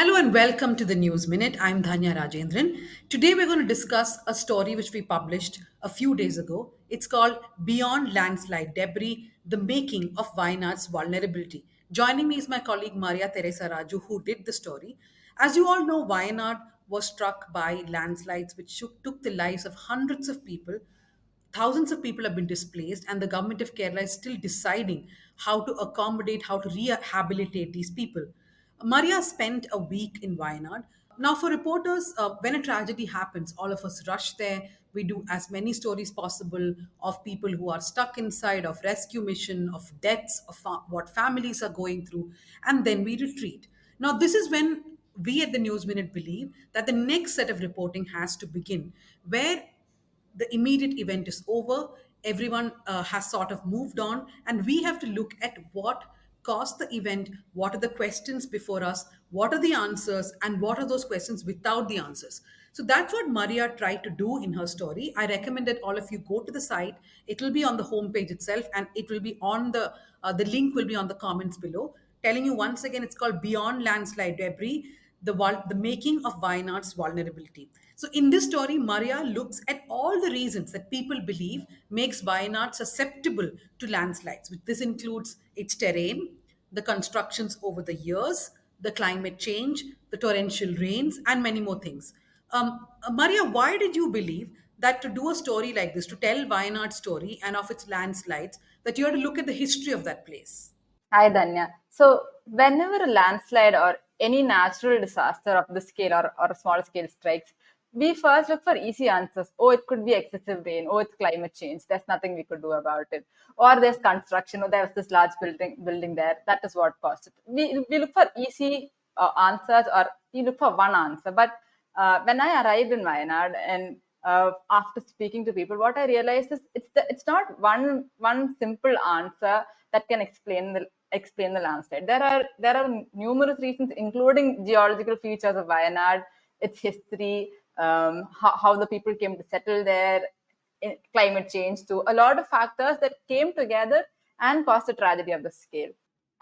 Hello and welcome to the News Minute. I'm Dhanya Rajendran. Today we're going to discuss a story which we published a few days ago. It's called Beyond Landslide Debris: The Making of Wayanad's Vulnerability. Joining me is my colleague Maria Teresa Raju, who did the story. As you all know, Wayanad was struck by landslides which took the lives of hundreds of people. Thousands of people have been displaced, and the government of Kerala is still deciding how to accommodate, how to rehabilitate these people. Maria spent a week in Wayanad. Now, for reporters, when a tragedy happens, all of us rush there. We do as many stories possible of people who are stuck inside, of rescue mission, of deaths, of what families are going through, and then we retreat. Now, this is when we at the News Minute believe that the next set of reporting has to begin, where the immediate event is over. Everyone has sort of moved on, and we have to look at what caused the event, what are the questions before us, what are the answers, and what are those questions without the answers. So that's what Maria tried to do in her story. I recommend that all of you go to the site. It will be on the homepage itself, and it will be on the link will be on the comments below. Telling you once again, it's called Beyond Landslide Debris: the making of Wayanad's vulnerability. So in this story, Maria looks at all the reasons that people believe makes Wayanad susceptible to landslides. This includes its terrain, the constructions over the years, the climate change, the torrential rains, and many more things. Maria, why did you believe that to do a story like this, to tell Wayanad's story and of its landslides, that you had to look at the history of that place? Hi, Danya. So, whenever a landslide or any natural disaster of this scale or a small scale strikes, we first look for easy answers. Oh, it could be excessive rain. Oh, it's climate change. There's nothing we could do about it. Or there's construction. Or there's this large building there. That is what caused it. We look for easy answers, or we look for one answer. But when I arrived in Wayanad and after speaking to people, what I realized is it's not one simple answer that can explain the landslide. There are numerous reasons, including geological features of Wayanad, its history, how the people came to settle there, climate change, too. A lot of factors that came together and caused a tragedy of this scale.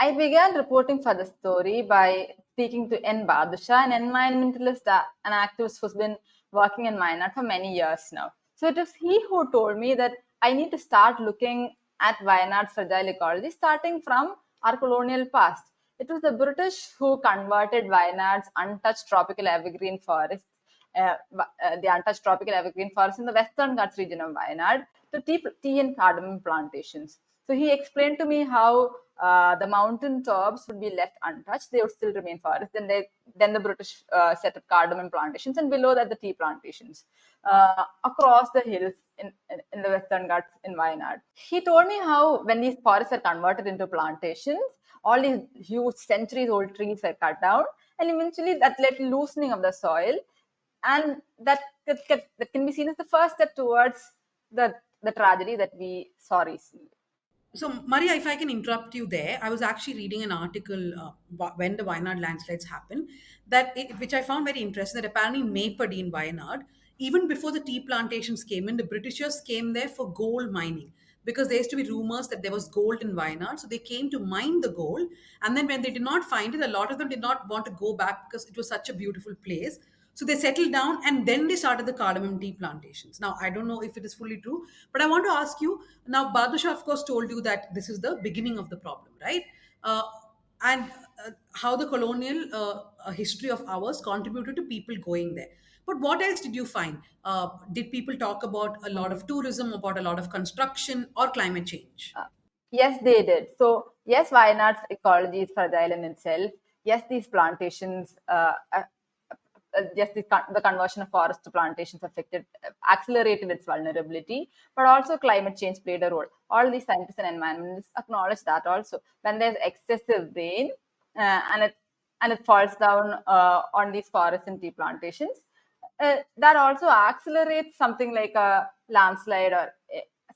I began reporting for the story by speaking to N. Badusha, an environmentalist and activist who's been working in Wayanad for many years now. So it was he who told me that I need to start looking at Wayanad's fragile ecology, starting from our colonial past. It was the British who converted Wayanad's untouched tropical evergreen forest, the untouched tropical evergreen forest in the Western Ghats region of Wayanad, to tea and cardamom plantations. So he explained to me how the mountain tops would be left untouched; they would still remain forest. Then the British set up cardamom plantations, and below that the tea plantations across the hills in the Western Ghats in Wayanad. He told me how when these forests were converted into plantations, all these huge centuries-old trees were cut down, and eventually that led to loosening of the soil, and that can be seen as the first step towards the tragedy that we saw recently. So, Maria, if I can interrupt you there, I was actually reading an article when the Wayanad landslides happened, which I found very interesting. That apparently Maypadi in Wayanad, even before the tea plantations came in, the Britishers came there for gold mining, because there used to be rumors that there was gold in Wayanad. So they came to mine the gold, and then when they did not find it, a lot of them did not want to go back because it was such a beautiful place. So they settled down, and then they started the cardamom tea plantations. Now, I don't know if it is fully true, but I want to ask you now. Badusha, of course, told you that this is the beginning of the problem, right? Uh, and how the colonial history of ours contributed to people going there. But what else did you find? Did people talk about a lot of tourism, about a lot of construction, or climate change? Yes, they did. So, yes, Wayanad's ecology is fragile in itself. Yes, these plantations, yes, the conversion of forest to plantations accelerated its vulnerability, but also climate change played a role. All these scientists and environmentalists acknowledge that also. When there's excessive rain and it falls down on these forests and tea plantations, that also accelerates something like a landslide or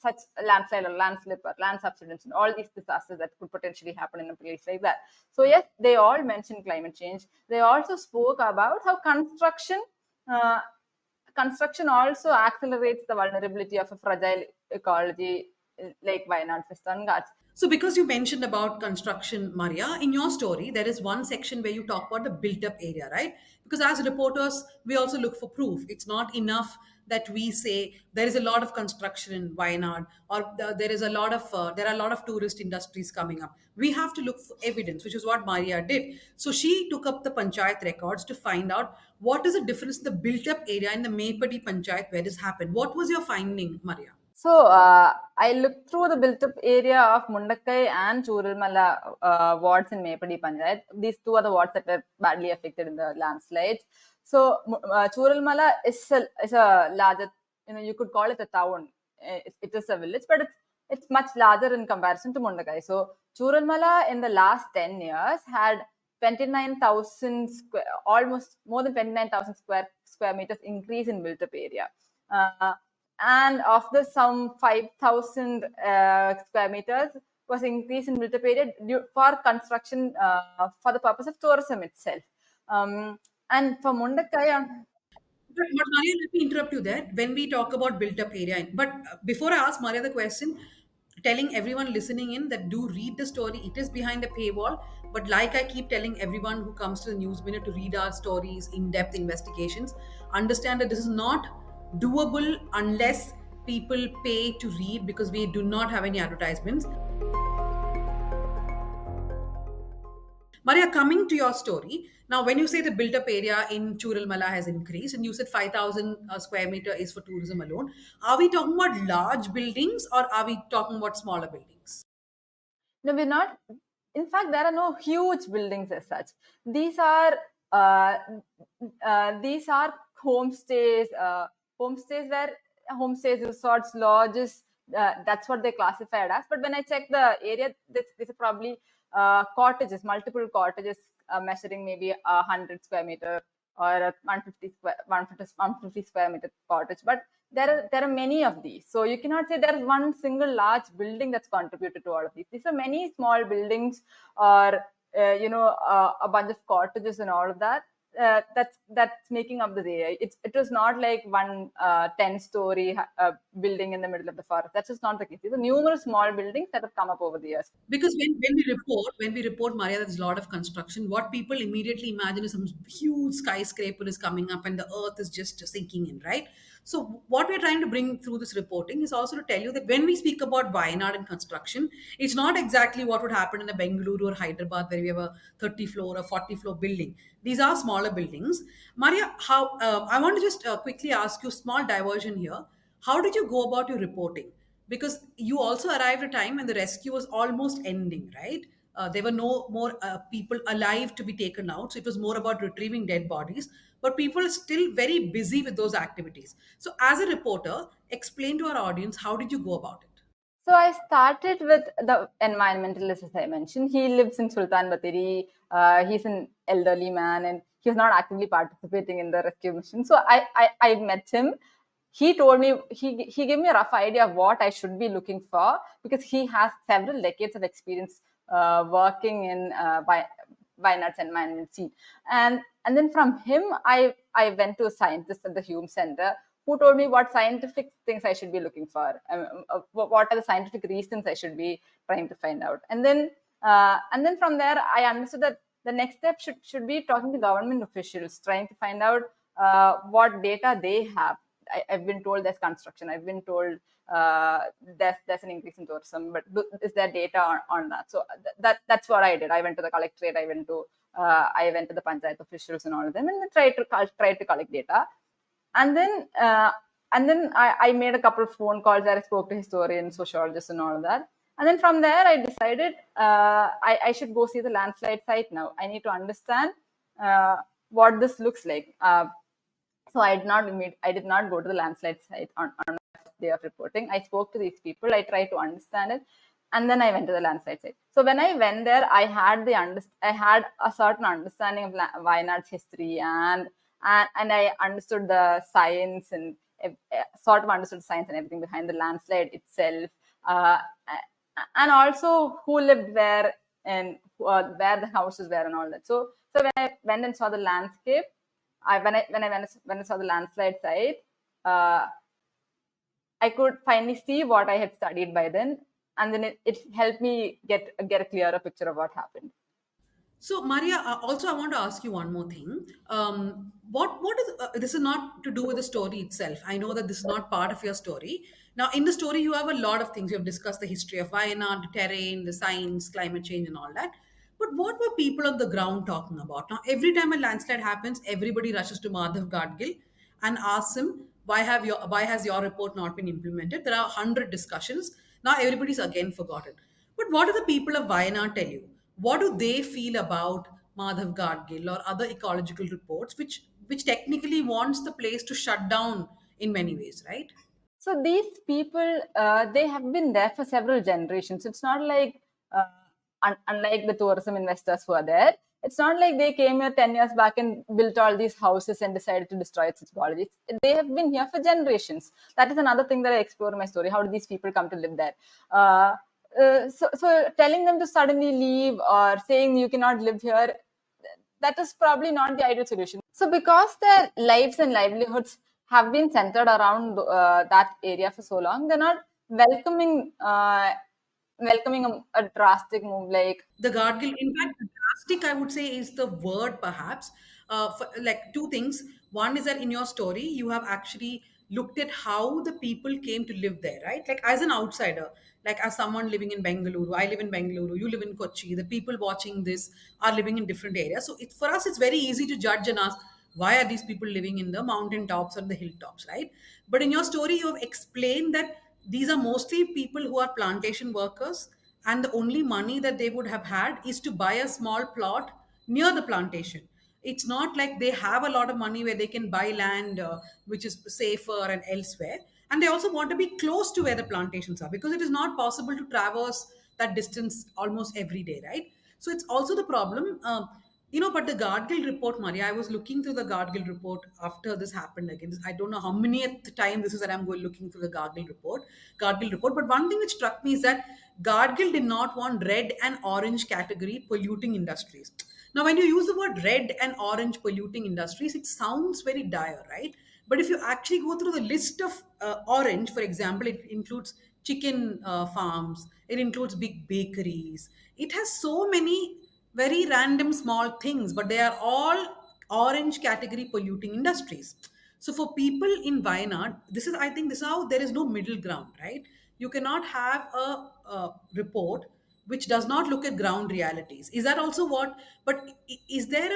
such a landslide or landslip or land subsidence and all these disasters that could potentially happen in a place like that. So yes, they all mentioned climate change. They also spoke about how uh, construction also accelerates the vulnerability of a fragile ecology like Wayanad's Western Ghats. So, because you mentioned about construction, Maria, in your story, there is one section where you talk about the built up area, right? Because as reporters, we also look for proof. It's not enough that we say there is a lot of construction in Wayanad, or there is a lot of there are a lot of tourist industries coming up. We have to look for evidence, which is what Maria did. So she took up the panchayat records to find out what is the difference in the built up area in the Mepadi panchayat where this happened. What was your finding, Maria? So I looked through the built-up area of Mundakkai and Chooralmala wards in Mepadi Panchayat. These two are the wards that were badly affected in the landslides. So Chooralmala is a larger, you could call it a town. It is a village, but it's much larger in comparison to Mundakkai. So Chooralmala in the last 10 years had 29,000 square, almost more than 29,000 square meters increase in built-up area. Uh, and of the some 5,000 square meters was increased in built-up area for construction for the purpose of tourism itself. And for Mundakkai, But Maria, let me interrupt you there. When we talk about built up area, but before I ask Maria the question, telling everyone listening in that do read the story. It is behind a paywall. But like I keep telling everyone who comes to the News Minute to read our stories, in depth investigations, understand that this is not doable unless people pay to read because we do not have any advertisements. Maria, coming to your story, now when you say the built up area in Churalmala has increased and you said 5,000 square meter is for tourism alone, are we talking about large buildings or are we talking about smaller buildings? no, we're not. In fact, there are no huge buildings as such. These are uh, these are homestays, homestays, resorts, lodges. That's what they classified as. But when I check the area, these are probably cottages, multiple cottages measuring maybe 100 square meter or a 150 square meter cottage. But there are many of these. So you cannot say there is one single large building that's contributed to all of these. These are many small buildings or a bunch of cottages and all of that. That's making up the area. It was not like one 10-story building in the middle of the forest. That's just not the case. These are numerous small buildings that have come up over the years. Because when we report, Maria, there's a lot of construction. What people immediately imagine is some huge skyscraper is coming up and the earth is just sinking in, right? So what we're trying to bring through this reporting is also to tell you that when we speak about Wayanad and construction, it's not exactly what would happen in a Bengaluru or Hyderabad where we have a 30 floor or 40 floor building. These are smaller buildings. Maria, how I want to just quickly ask you, small diversion here. How did you go about your reporting? Because you also arrived at a time when the rescue was almost ending, right? There were no more people alive to be taken out, so it was more about retrieving dead bodies. But people are still very busy with those activities. So, as a reporter, explain to our audience how did you go about it? So I started with the environmentalist, as I mentioned. He lives in Sultan Bateri. He's an elderly man, and he's not actively participating in the rescue mission. So I met him. He told me he gave me a rough idea of what I should be looking for because he has several decades of experience working in Wayanad's environment scene. And then from him, I went to a scientist at the Hume Center who told me what scientific things I should be looking for, what are the scientific reasons I should be trying to find out. And then from there, I understood that the next step should be talking to government officials, trying to find out what data they have. I've been told there's construction. I've been told there's an increase in tourism, but is there data on that? So that's what I did. I went to the collectorate. I went to the panchayat officials and all of them, and tried to collect data. And then I made a couple of phone calls where I spoke to historians, sociologists, and all of that. And then from there, I decided I should go see the landslide site now. I need to understand what this looks like. So I did not go to the landslide site on the first day of reporting. I spoke to these people. I tried to understand it, and then I went to the landslide site. So when I went there, I had a certain understanding of Wayanad's history, and I understood the science and sort of understood science and everything behind the landslide itself, uh, and also who lived where and where the houses were and all that. So when I went and saw the landscape, when I saw the landslide site, uh, I could finally see what I had studied by then. and then it helped me get a clearer picture of what happened. So, Maria, also I want to ask you one more thing. What is this is not to do with the story itself. I know that this is not part of your story. Now, in the story, you have a lot of things. You have discussed the history of Wayanad, the terrain, the science, climate change, and all that. But what were people on the ground talking about? Now, every time a landslide happens, everybody rushes to Madhav Gadgil and asks him, why has your report not been implemented? There are 100 discussions. Now everybody's again forgotten. But what do the people of Wayanad tell you? What do they feel about Madhav Gadgil or other ecological reports, which technically wants the place to shut down in many ways, right? So these people, they have been there for several generations. It's not like, unlike the tourism investors who are there, it's not like they came here 10 years back and built all these houses and decided to destroy its ecology. They have been here for generations. That is another thing that I explore in my story. How do these people come to live there? So telling them to suddenly leave or saying you cannot live here, that is probably not the ideal solution. So, because their lives and livelihoods have been centered around that area for so long, they're not welcoming a drastic move like. The guardrail, in fact, drastic, I would say, is the word perhaps. For, like two things. One is that in your story, you have actually looked at how the people came to live there, right? Like as an outsider, like as someone living in Bengaluru, I live in Bengaluru, you live in Kochi, the people watching this are living in different areas. So for us, it's very easy to judge and ask, why are these people living in the mountain tops or the hilltops, right? But in your story, you have explained that these are mostly people who are plantation workers, and the only money that they would have had is to buy a small plot near the plantation. It's not like they have a lot of money where they can buy land which is safer and elsewhere. And they also want to be close to where the plantations are, because it is not possible to traverse that distance almost every day, right? So it's also the problem. But the Guardgill report, Maria, I was looking through the Guardgill report after this happened again. I don't know how many at the time this is that I'm going looking through the Guardgill report. But one thing which struck me is that Guardgill did not want red and orange category polluting industries. Now, when you use the word red and orange polluting industries, it sounds very dire, right? But if you actually go through the list of orange, for example, it includes chicken farms, it includes big bakeries. It has so many very random small things, but they are all orange category polluting industries. So for people in Wayanad, I think this is how there is no middle ground, right? You cannot have a report which does not look at ground realities. Is that also what? But is there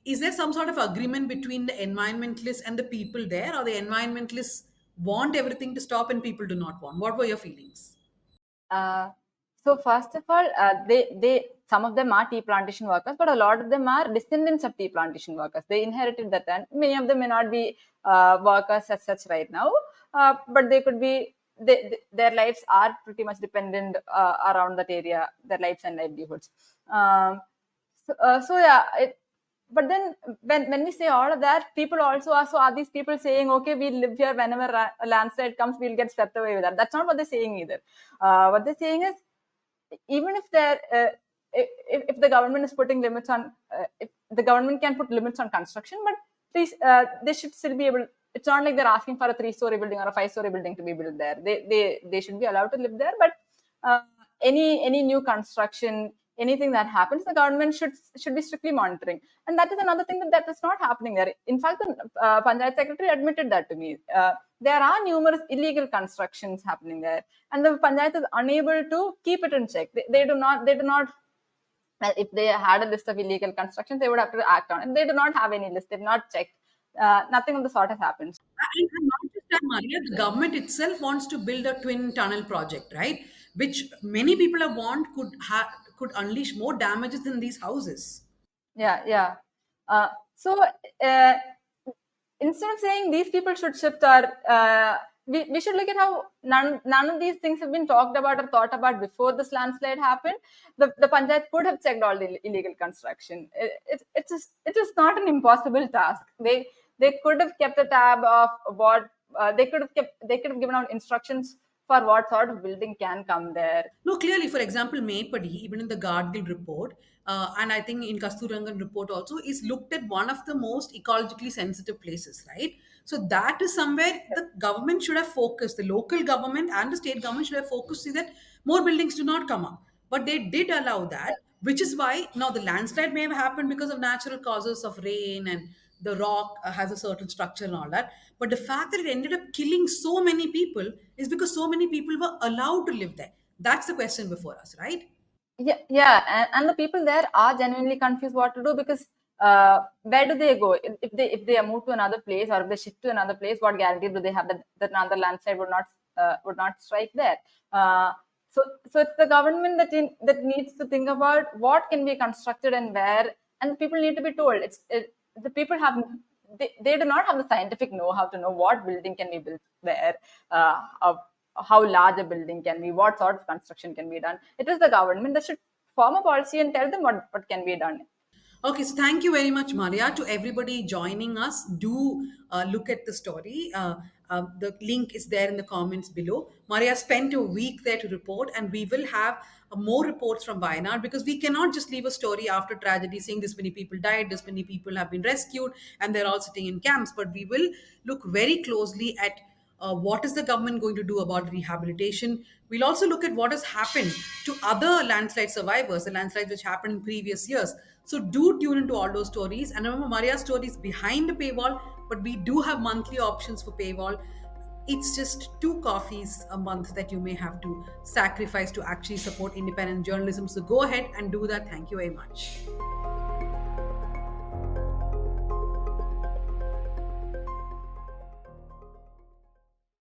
is there some sort of agreement between the environmentalists and the people there, or the environmentalists want everything to stop and people do not want? What were your feelings? Uh, so first of all, they some of them are tea plantation workers, but a lot of them are descendants of tea plantation workers. They inherited that land. Many of them may not be workers as such right now, but they could be. Their lives are pretty much dependent around that area. Their lives and livelihoods. So yeah, but then when we say all of that, people also are, so are these people saying, okay, we live here, whenever a landslide comes, we'll get swept away with that? That's not what they're saying either. What they're saying is, even if they're if the government is putting limits on, if the government can put limits on construction, but please, they should still be able. It's not like they're asking for a 3-story building or a 5-story building to be built there. They should be allowed to live there, but uh, any new construction, anything that happens, the government should be strictly monitoring. And that is another thing that is not happening there. In fact, the Panchayat secretary admitted that to me. There are numerous illegal constructions happening there, and the Panchayat is unable to keep it in check. They do not. If they had a list of illegal constructions, they would have to act on it. They do not have any list. They've not checked. Nothing of the sort has happened. And not just that, Maria, the government itself wants to build a twin tunnel project, right? Which many people have warned could unleash more damages than these houses. Yeah. So instead of saying these people should shift, or we should look at how none of these things have been talked about or thought about before this landslide happened. The Panchayat could have checked all the illegal construction. It is not an impossible task. They could have kept a tab of what they could have given out instructions for what sort of building can come there. No, clearly, for example, Maypadi, even in the Gargill report, and I think in Kasturangan report also, is looked at one of the most ecologically sensitive places, right? So that is somewhere the government should have focused, the local government and the state government should have focused so that more buildings do not come up. But they did allow that, which is why now the landslide may have happened because of natural causes of rain and the rock has a certain structure and all that. But the fact that it ended up killing so many people is because so many people were allowed to live there. That's the question before us, right? Yeah, yeah, and the people there are genuinely confused what to do, because where do they go if they move to another place, or if they shift to another place? What guarantee do they have that another landslide would not strike there? Uh, so it's the government that needs to think about what can be constructed and where, and the people need to be told. The people they do not have the scientific know-how to know what building can be built where, how large a building can be, what sort of construction can be done. It is the government that should form a policy and tell them what can be done. Okay, so thank you very much, Maria. To everybody joining us, do look at the story. The link is there in the comments below. Maria spent a week there to report, and we will have more reports from Wayanad, because we cannot just leave a story after tragedy saying this many people died, this many people have been rescued, and they're all sitting in camps. But we will look very closely at what is the government going to do about rehabilitation. We'll also look at what has happened to other landslide survivors, the landslides which happened in previous years. So do tune into all those stories. And remember, Maria's story is behind the paywall, but we do have monthly options for paywall. It's just 2 coffees a month that you may have to sacrifice to actually support independent journalism. So go ahead and do that. Thank you very much.